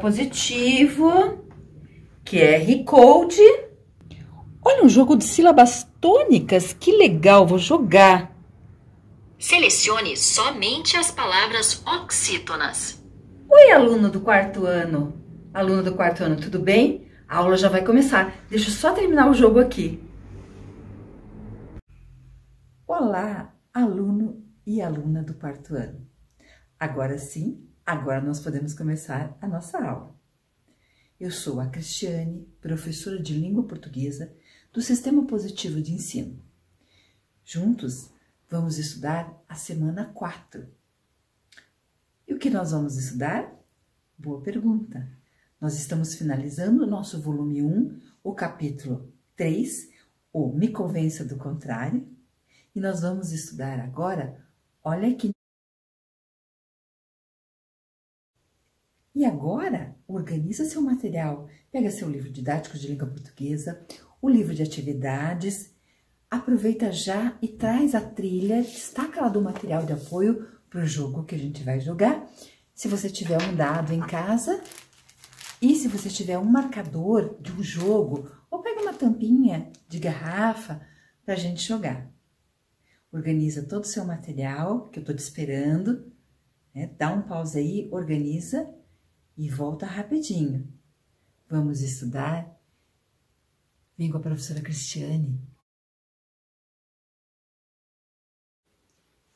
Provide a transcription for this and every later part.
positivo, QR Code. Olha, um jogo de sílabas tônicas, que legal, vou jogar. Selecione somente as palavras oxítonas. Oi, aluno do quarto ano. Aluno do quarto ano, tudo bem? A aula já vai começar. Deixa eu só terminar o jogo aqui. Olá, aluno e aluna do quarto ano. Agora sim, agora nós podemos começar a nossa aula. Eu sou a Cristiane, professora de língua portuguesa do Sistema Positivo de Ensino. Juntos, vamos estudar a semana 4. E o que nós vamos estudar? Boa pergunta. Nós estamos finalizando o nosso volume 1, o capítulo 3, o Me Convença do Contrário. E nós vamos estudar agora, olha aqui. E agora, organiza seu material. Pega seu livro didático de língua portuguesa, o livro de atividades, aproveita já e traz a trilha, destaca lá do material de apoio para o jogo que a gente vai jogar. Se você tiver um dado em casa e se você tiver um marcador de um jogo, ou pega uma tampinha de garrafa para a gente jogar. Organiza todo o seu material, que eu estou te esperando, né? Dá um pause aí, organiza e volta rapidinho. Vamos estudar? Vem com a professora Cristiane.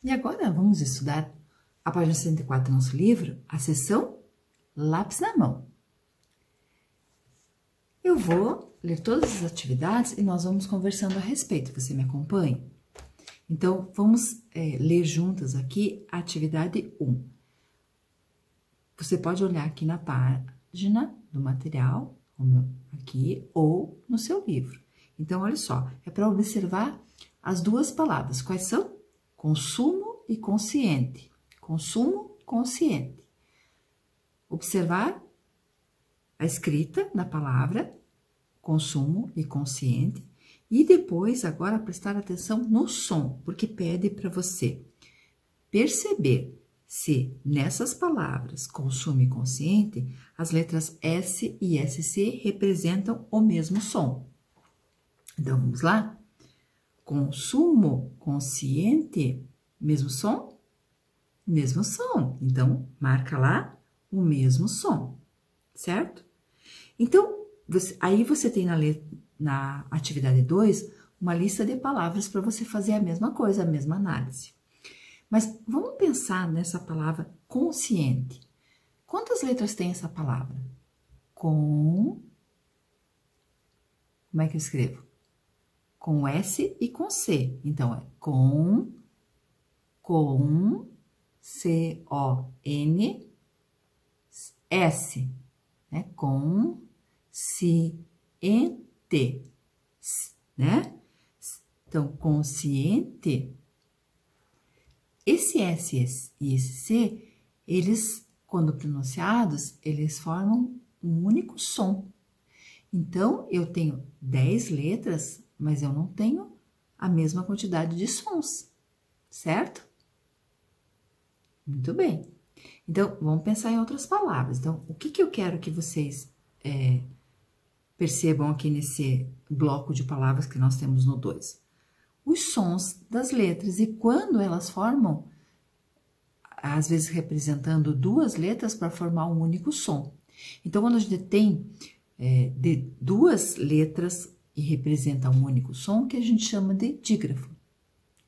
E agora vamos estudar a página 104 do nosso livro, a seção Lápis na Mão. Eu vou ler todas as atividades e nós vamos conversando a respeito. Você me acompanha? Então, vamos ler juntas aqui a atividade 1. Você pode olhar aqui na página do material, aqui, ou no seu livro. Então, olha só, é para observar as duas palavras. Quais são? Consumo e consciente. Consumo, consciente. Observar a escrita da palavra, consumo e consciente. E depois, agora, prestar atenção no som, porque pede para você perceber se nessas palavras, consumo e consciente, as letras S e SC representam o mesmo som. Então, vamos lá? Consumo, consciente, mesmo som? Mesmo som. Então, marca lá o mesmo som, certo? Então, aí você tem na atividade 2, uma lista de palavras para você fazer a mesma coisa, a mesma análise. Mas vamos pensar nessa palavra consciente. Quantas letras tem essa palavra? Como é que eu escrevo? Com S e com C. Então, é C-O-N, S, né? Consciente, né? Então, consciente. Esse S e esse C, eles, quando pronunciados, eles formam um único som. Então, eu tenho 10 letras, mas eu não tenho a mesma quantidade de sons, certo? Muito bem. Então, vamos pensar em outras palavras. Então, o que eu quero que vocês percebam aqui nesse bloco de palavras que nós temos no 2? Os sons das letras e quando elas formam, às vezes representando duas letras para formar um único som. Então, quando a gente tem de duas letras e representa um único som, que a gente chama de dígrafo,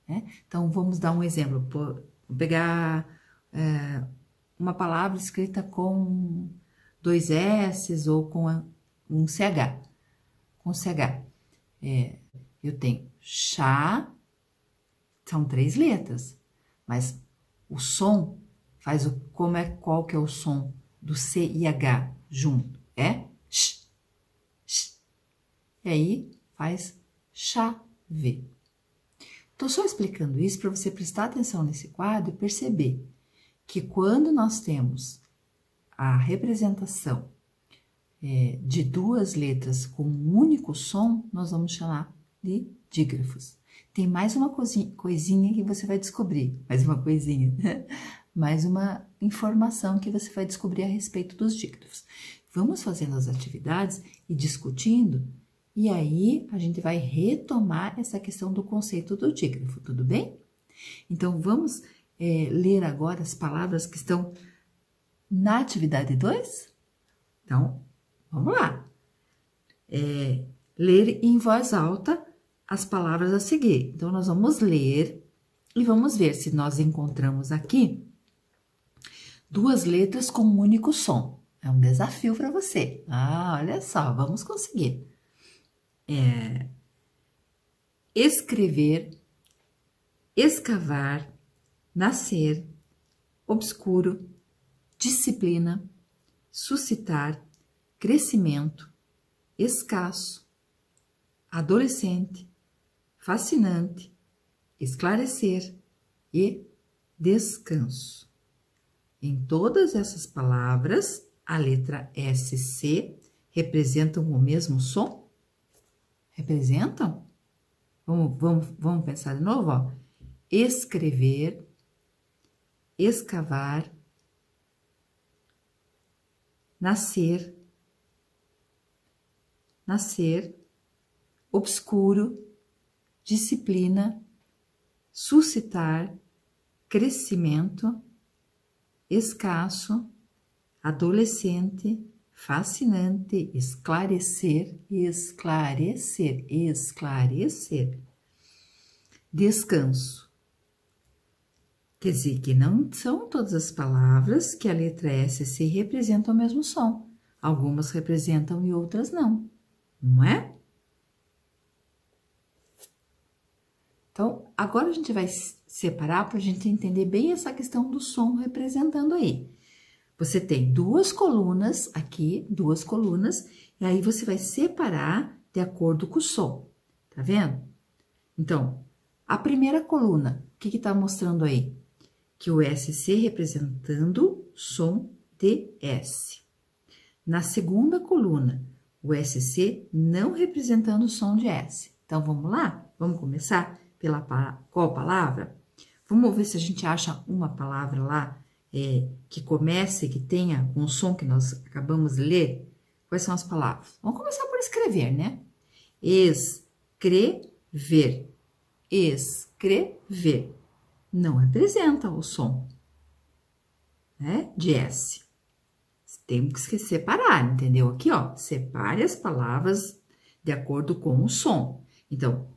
né? Então, vamos dar um exemplo. Vou pegar uma palavra escrita com 2 S ou com um CH. Com CH. Eu tenho chá, são 3 letras, mas o som faz qual que é o som do C e H junto? É sh, sh. E aí faz chave. Estou só explicando isso para você prestar atenção nesse quadro e perceber que quando nós temos a representação de 2 letras com um único som, nós vamos chamar de dígrafos. Tem mais uma coisinha que você vai descobrir, mais uma coisinha. mais uma informação que você vai descobrir a respeito dos dígrafos. Vamos fazendo as atividades e discutindo, e aí a gente vai retomar essa questão do conceito do dígrafo, tudo bem? Então, vamos ler agora as palavras que estão na atividade 2? Então, vamos lá. Ler em voz alta as palavras a seguir. Então, nós vamos ler e vamos ver se nós encontramos aqui duas letras com um único som. É um desafio para você. Ah, olha só, vamos conseguir. Escrever, escavar, nascer, obscuro, disciplina, suscitar, crescimento, escasso, adolescente, fascinante, esclarecer e descanso. Em todas essas palavras, a letra SC representam o mesmo som? Representam? Vamos pensar de novo, ó. Escrever, escavar, nascer, obscuro, disciplina, suscitar, crescimento, escasso, adolescente, fascinante, esclarecer, descanso. Quer dizer que não são todas as palavras que a letra SC representam o mesmo som. Algumas representam e outras não, não é? Então, agora a gente vai separar para a gente entender bem essa questão do som representando aí. Você tem duas colunas aqui, e aí você vai separar de acordo com o som, tá vendo? Então, a primeira coluna, o que tá mostrando aí? Que o SC representando som de S. Na segunda coluna, o SC não representando som de S. Então, vamos lá? Vamos começar pela qual palavra? Vamos ver se a gente acha uma palavra lá que comece, que tenha um som que nós acabamos de ler. Quais são as palavras? Vamos começar por escrever, né? Escrever. Escrever. Não representa o som, né, de S. Temos que separar, entendeu? Aqui, ó, separe as palavras de acordo com o som. Então,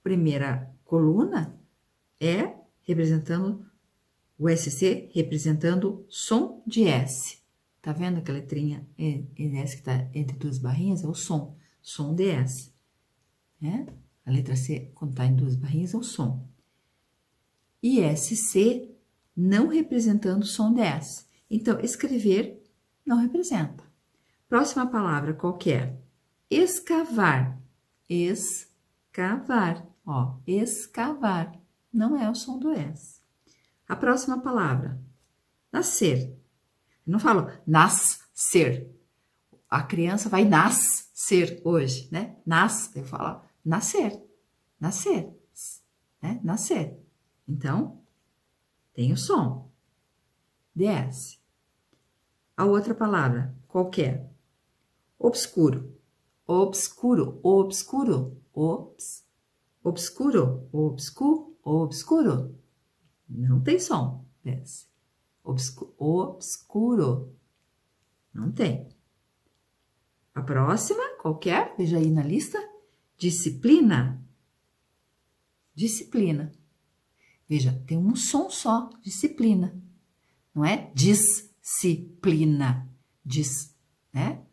primeira coluna representando o SC, representando som de S. Tá vendo aquela letrinha S que tá entre duas barrinhas? É o som de S. Né? A letra C, quando tá em duas barrinhas, é o som. E SC não representando som de S. Então, escrever não representa. Próxima palavra, qual que é? Escavar. Escavar. Ó, escavar. Não é o som do S. A próxima palavra, nascer. Eu não falo nascer. A criança vai nascer hoje, né? Eu falo nascer. Nascer. Né? Nascer. Então, tem o som de S. A outra palavra, qual que é? Obscuro. Obscuro. Obscuro. Obscuro. Obscuro. Não tem som. S. Obscuro. Não tem. A próxima, qual que é? Veja aí na lista. Disciplina. Disciplina. Veja, tem um som só, disciplina. Não é disciplina. Né?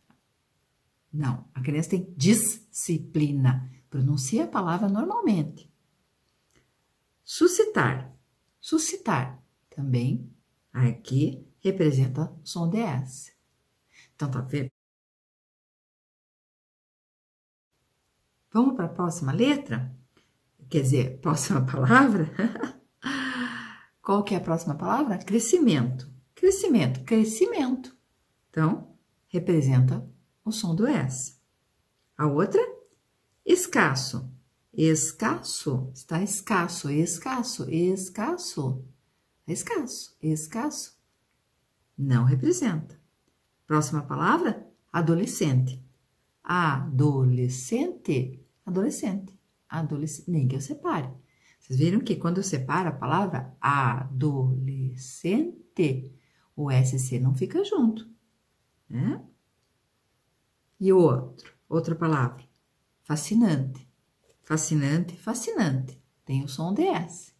Não, a criança tem disciplina. Pronuncia a palavra normalmente. Suscitar. Suscitar. Também, aqui, representa som de S. Então, tá vendo? Vamos para a próxima letra? Quer dizer, próxima palavra? Qual que é a próxima palavra? Crescimento. Crescimento. Então, representa o som do S. A outra, escasso. Escasso. Está escasso. É escasso, escasso. Não representa. Próxima palavra, adolescente. Adolescente, adolescente, adolescente. Nem que eu separe. Vocês viram que quando eu separo a palavra adolescente, o SC não fica junto, né? E o outro, outra palavra, fascinante. Fascinante, fascinante. Tem o som de S.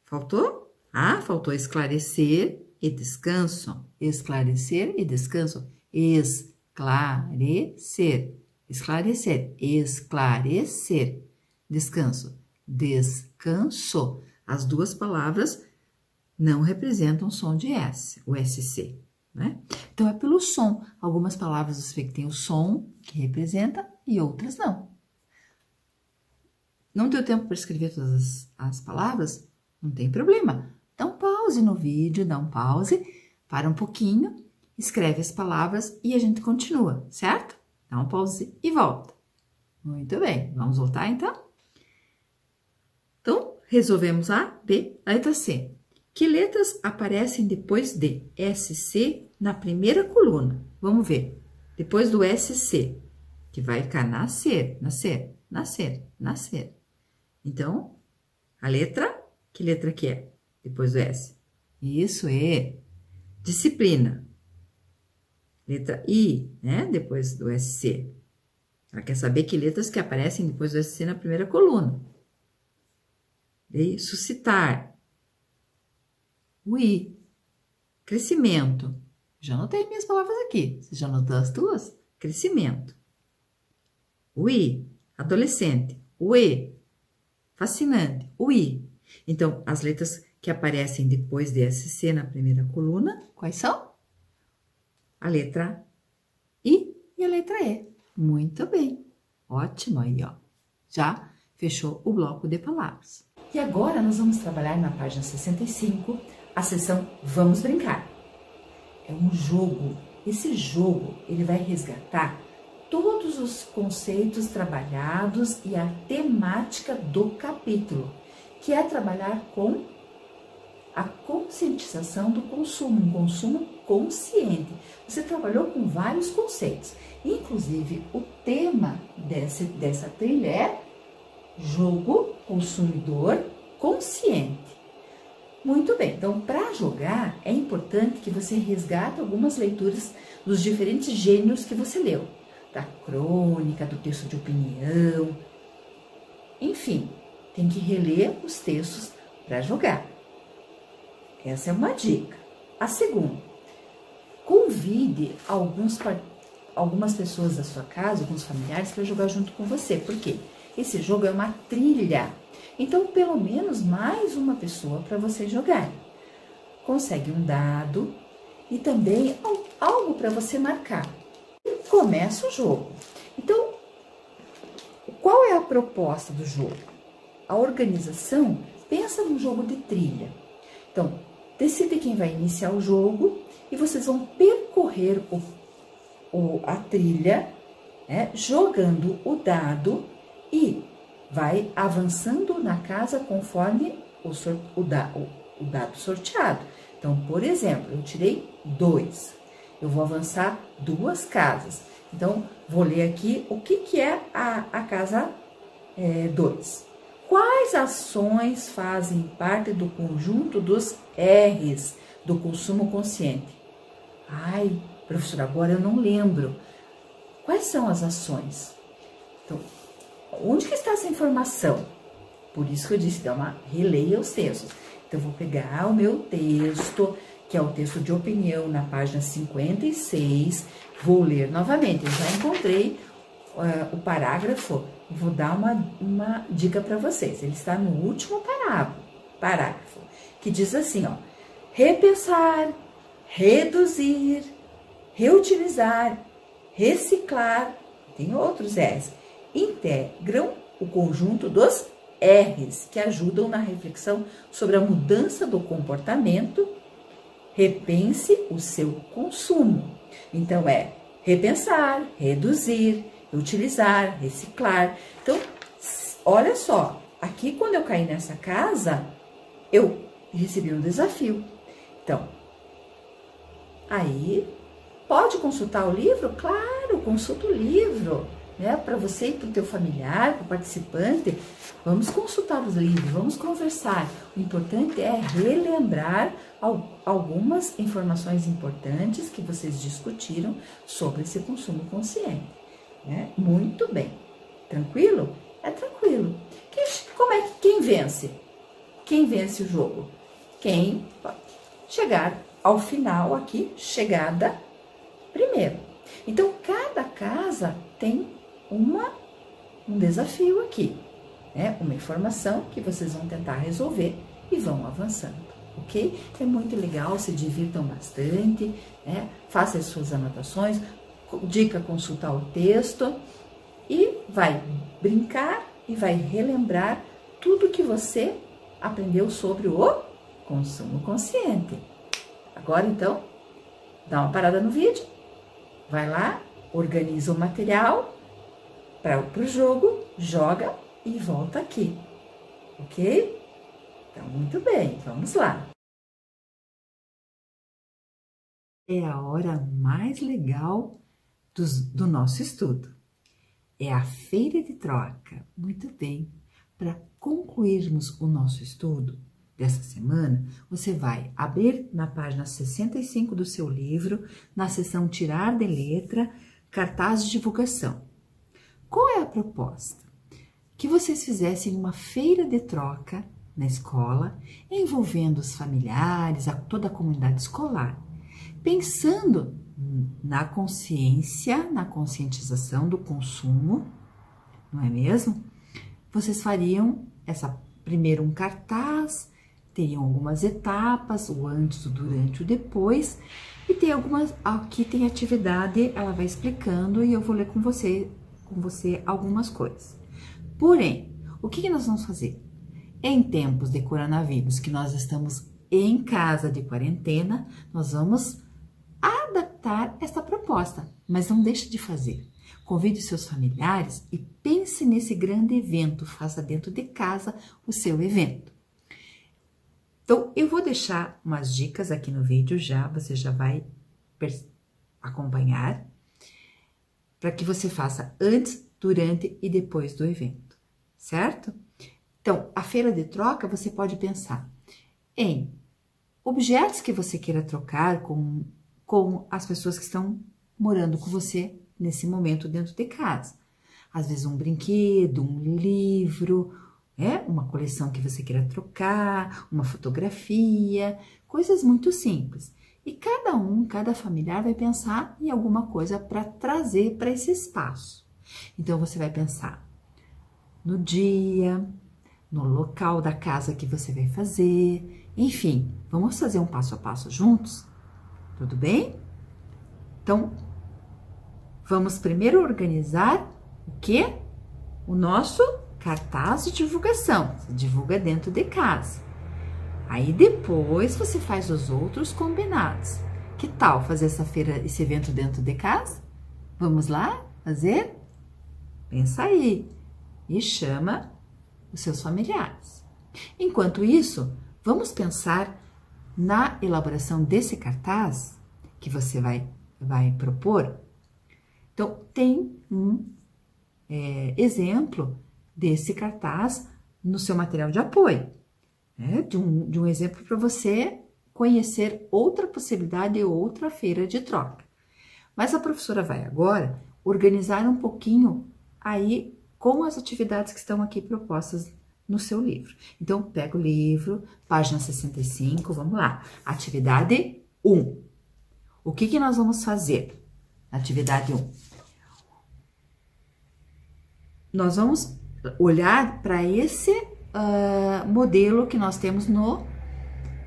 Faltou? Ah, faltou esclarecer e descanso. Esclarecer e descanso. Esclarecer. Esclarecer. Esclarecer. Descanso. Descanso. As duas palavras não representam som de S, o SC, né? Então, é pelo som. Algumas palavras você vê que tem o som que representa e outras não. Não deu tempo para escrever todas as palavras? Não tem problema. Dá um pause no vídeo, dá um pause, para um pouquinho, escreve as palavras e a gente continua, certo? Dá um pause e volta. Muito bem, vamos voltar então? Então, resolvemos A, B, letra C. Que letras aparecem depois de SC na primeira coluna? Vamos ver. Depois do SC, que vai ficar nascer, nascer, nascer, nascer. Então, a letra, que letra que é? Depois do S. Isso é disciplina. Letra I, né? Depois do SC. Ela quer saber que letras que aparecem depois do SC na primeira coluna. E suscitar. O I. Crescimento. Já anotei minhas palavras aqui. Você já anotou as tuas? Crescimento. O I. Adolescente. O E. Fascinante. O I. Então, as letras que aparecem depois de SC na primeira coluna, quais são? A letra I e a letra E. Muito bem. Ótimo aí, ó. Já fechou o bloco de palavras. E agora nós vamos trabalhar na página 65, a seção Vamos Brincar. É um jogo. Esse jogo, ele vai resgatar todos os conceitos trabalhados e a temática do capítulo, que é trabalhar com a conscientização do consumo, um consumo consciente. Você trabalhou com vários conceitos, inclusive o tema dessa trilha é jogo consumidor consciente. Muito bem, então para jogar é importante que você resgate algumas leituras dos diferentes gêneros que você leu, da crônica, do texto de opinião, enfim, tem que reler os textos para jogar. Essa é uma dica. A segunda, convide algumas pessoas da sua casa, alguns familiares, para jogar junto com você. Por quê? Esse jogo é uma trilha. Então, pelo menos mais uma pessoa para você jogar. Consegue um dado e também algo para você marcar. Começa o jogo. Então, qual é a proposta do jogo? A organização pensa num jogo de trilha. Então, decide quem vai iniciar o jogo e vocês vão percorrer a trilha, né, jogando o dado e vai avançando na casa conforme o dado sorteado. Então, por exemplo, eu tirei 2. Eu vou avançar 2 casas. Então, vou ler aqui o que é a casa 2. Quais ações fazem parte do conjunto dos R's do consumo consciente? Ai, professora, agora eu não lembro. Quais são as ações? Então, onde que está essa informação? Por isso que eu disse, releia os textos. Então, eu vou pegar o meu texto, que é o texto de opinião, na página 56, vou ler novamente. Eu já encontrei o parágrafo, vou dar uma dica para vocês. Ele está no último parágrafo, que diz assim, ó, repensar, reduzir, reutilizar, reciclar, tem outros R's, integram o conjunto dos R's, que ajudam na reflexão sobre a mudança do comportamento. Repense o seu consumo. Então, é repensar, reduzir, utilizar, reciclar. Então, olha só, aqui quando eu caí nessa casa, eu e recebi um desafio. Então, aí, pode consultar o livro? Claro, consulta o livro, né? Para você e para o teu familiar, para o participante, vamos consultar os livros, vamos conversar. O importante é relembrar algumas informações importantes que vocês discutiram sobre esse consumo consciente, né? Muito bem. Tranquilo? É tranquilo. Quem vence? Quem vence o jogo? Quem chegar ao final aqui, chegada primeiro. Então, cada casa tem um desafio aqui, né? Uma informação que vocês vão tentar resolver e vão avançando, ok? É muito legal, se divirtam bastante, né? Faça as suas anotações, dica consultar o texto e vai brincar e vai relembrar tudo que você aprendeu sobre o consumo consciente. Agora, então, dá uma parada no vídeo, vai lá, organiza o material para o jogo, joga e volta aqui, ok? Então, muito bem, vamos lá. É a hora mais legal do nosso estudo. É a feira de troca. Muito bem. Para concluirmos o nosso estudo dessa semana, você vai abrir na página 65 do seu livro, na seção Tirar de Letra, cartaz de divulgação. Qual é a proposta? Que vocês fizessem uma feira de troca na escola, envolvendo os familiares, toda a comunidade escolar, pensando na consciência, na conscientização do consumo, não é mesmo? Vocês fariam primeiro um cartaz, teriam algumas etapas, o antes, o durante, o depois, e tem aqui tem atividade, ela vai explicando e eu vou ler com você algumas coisas. Porém, o que nós vamos fazer? Em tempos de coronavírus, que nós estamos em casa de quarentena, nós vamos adaptar esta proposta, mas não deixe de fazer. Convide seus familiares e pense nesse grande evento, faça dentro de casa o seu evento. Então, eu vou deixar umas dicas aqui no vídeo você já vai acompanhar, para que você faça antes, durante e depois do evento, certo? Então, a feira de troca, você pode pensar em objetos que você queira trocar com as pessoas que estão morando com você nesse momento dentro de casa. Às vezes um brinquedo, um livro, uma coleção que você queira trocar, uma fotografia, coisas muito simples. E cada familiar vai pensar em alguma coisa para trazer para esse espaço. Então, você vai pensar no dia, no local da casa que você vai fazer, enfim, vamos fazer um passo a passo juntos? Tudo bem? Então, vamos primeiro organizar o quê? O nosso cartaz de divulgação. Você divulga dentro de casa. Aí depois você faz os outros combinados. Que tal fazer esse evento dentro de casa? Vamos lá fazer? Pensa aí e chama os seus familiares. Enquanto isso, vamos pensar na elaboração desse cartaz que você vai propor. Então, tem um exemplo desse cartaz no seu material de apoio, né? De um exemplo para você conhecer outra possibilidade, outra feira de troca. Mas a professora vai agora organizar um pouquinho aí com as atividades que estão aqui propostas no seu livro. Então, pega o livro, página 65, vamos lá. Atividade 1. O que nós vamos fazer? Atividade 1. Nós vamos olhar para esse modelo que nós temos no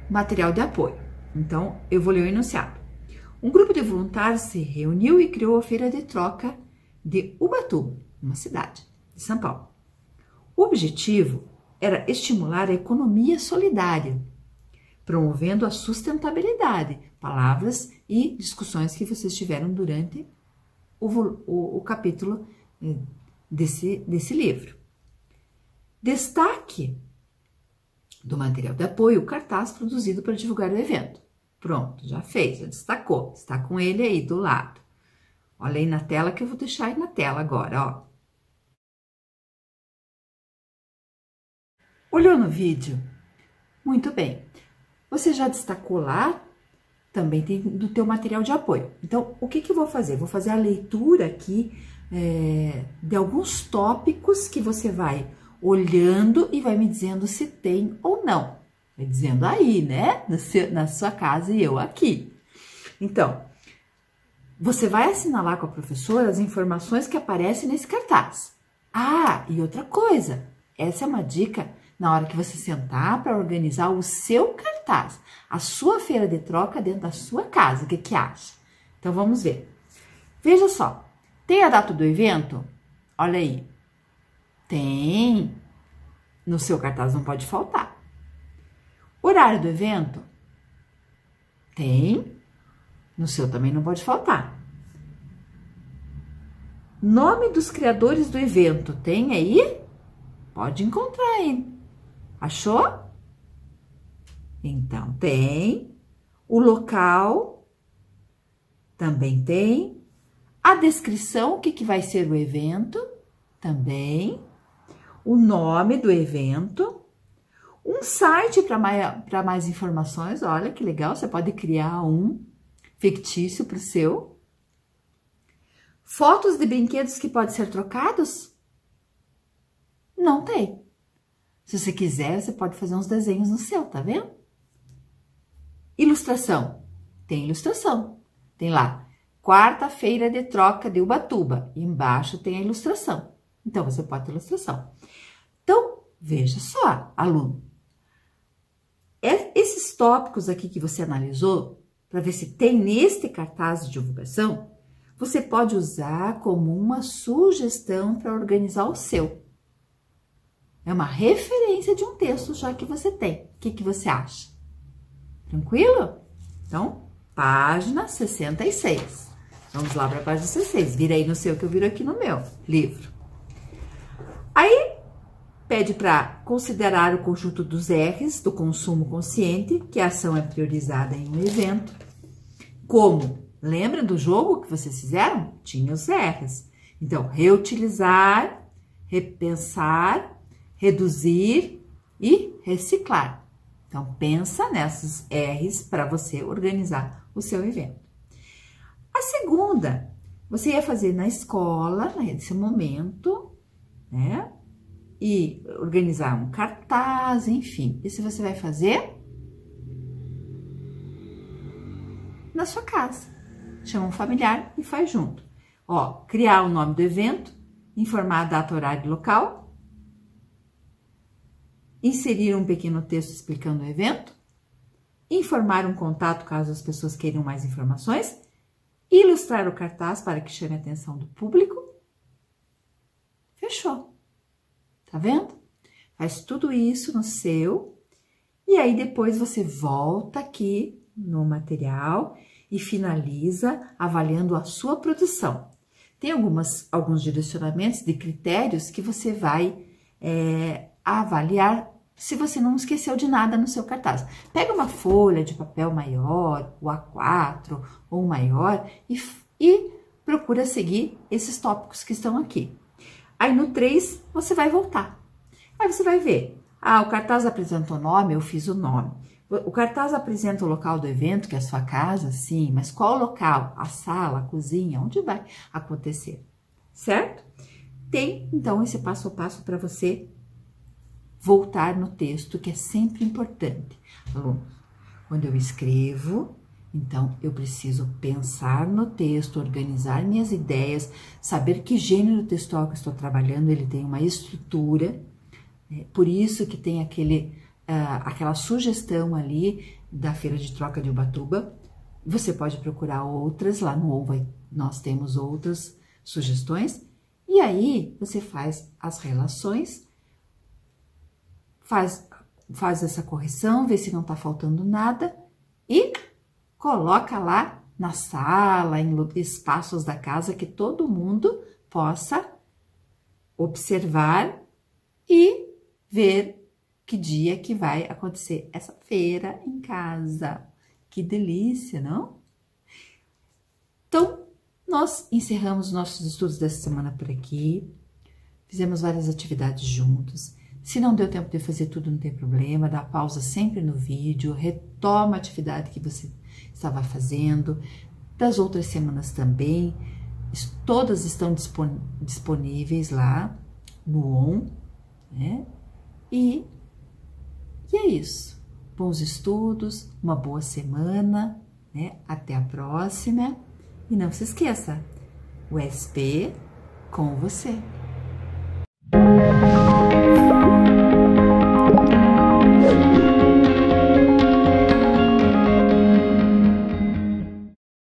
material de apoio. Então, eu vou ler o enunciado. Um grupo de voluntários se reuniu e criou a feira de troca de Ubatuba, uma cidade de São Paulo. O objetivo era estimular a economia solidária, promovendo a sustentabilidade, palavras e discussões que vocês tiveram durante o capítulo desse livro. Destaque do material de apoio o cartaz produzido para divulgar o evento. Pronto, já fez, já destacou. Está com ele aí do lado. Olha aí na tela que eu vou deixar aí na tela agora, ó. Olhou no vídeo? Muito bem. Você já destacou lá? Também tem do teu material de apoio. Então, o que eu vou fazer? Vou fazer a leitura aqui de alguns tópicos que você vai olhando e vai me dizendo se tem ou não. Vai dizendo aí, né? Na sua casa e eu aqui. Então, você vai assinalar com a professora as informações que aparecem nesse cartaz. Ah, e outra coisa, essa é uma dica na hora que você sentar para organizar o seu cartaz, a sua feira de troca dentro da sua casa. O que acha? Então, vamos ver. Veja só, tem a data do evento? Olha aí. Tem. No seu cartaz não pode faltar. Horário do evento? Tem. No seu também não pode faltar. Nome dos criadores do evento? Tem aí? Pode encontrar, hein? Achou? Então, tem. O local também tem. A descrição, o que vai ser o evento? Também. O nome do evento. Um site para mais informações. Olha que legal, você pode criar um fictício para o seu. Fotos de brinquedos que podem ser trocados? Não tem. Se você quiser, você pode fazer uns desenhos no seu, tá vendo? Ilustração. Tem ilustração. Tem lá, quarta-feira de troca de Ubatuba. E embaixo tem a ilustração. Então, você pode ter ilustração. Então, veja só, aluno. Esses tópicos aqui que você analisou, para ver se tem neste cartaz de divulgação, você pode usar como uma sugestão para organizar o seu. É uma referência de um texto já que você tem. O que você acha? Tranquilo? Então, página 66. Vamos lá para a página 66. Vira aí no seu que eu viro aqui no meu livro. Aí, pede para considerar o conjunto dos R's do consumo consciente, que a ação é priorizada em um evento. Como? Lembra do jogo que vocês fizeram? Tinha os R's. Então, reutilizar, repensar, reduzir e reciclar. Então, pensa nessas R's para você organizar o seu evento. A segunda, você ia fazer na escola, nesse momento, né? E organizar um cartaz, enfim. Isso você vai fazer na sua casa. Chama um familiar e faz junto. Ó, criar o nome do evento, informar a data, horário e local, inserir um pequeno texto explicando o evento, informar um contato caso as pessoas queiram mais informações, ilustrar o cartaz para que chame a atenção do público. Fechou. Tá vendo? Faz tudo isso no seu e aí depois você volta aqui no material e finaliza avaliando a sua produção. Tem alguns direcionamentos de critérios que você vai avaliar se você não esqueceu de nada no seu cartaz. Pega uma folha de papel maior, o A4 ou maior e procura seguir esses tópicos que estão aqui. Aí no 3 você vai voltar. Aí você vai ver, o cartaz apresenta o nome, eu fiz o nome. O cartaz apresenta o local do evento, que é a sua casa, sim, mas qual o local? A sala, a cozinha, onde vai acontecer, certo? Tem, então, esse passo a passo para você voltar no texto, que é sempre importante. Alunos, quando eu escrevo, então eu preciso pensar no texto, organizar minhas ideias, saber que gênero textual que eu estou trabalhando, ele tem uma estrutura, por isso que tem aquela sugestão ali da Feira de Troca de Ubatuba. Você pode procurar outras, lá no OVA nós temos outras sugestões, e aí você faz as relações, faz essa correção, vê se não tá faltando nada e coloca lá na sala, em espaços da casa que todo mundo possa observar e ver que dia que vai acontecer essa feira em casa. Que delícia, não? Então, nós encerramos nossos estudos dessa semana por aqui. Fizemos várias atividades juntos. Se não deu tempo de fazer tudo, não tem problema. Dá pausa sempre no vídeo. Retoma a atividade que você estava fazendo. Das outras semanas também. Todas estão disponíveis lá no ON, né? E é isso. Bons estudos, uma boa semana, né? Até a próxima. E não se esqueça, o SP com você.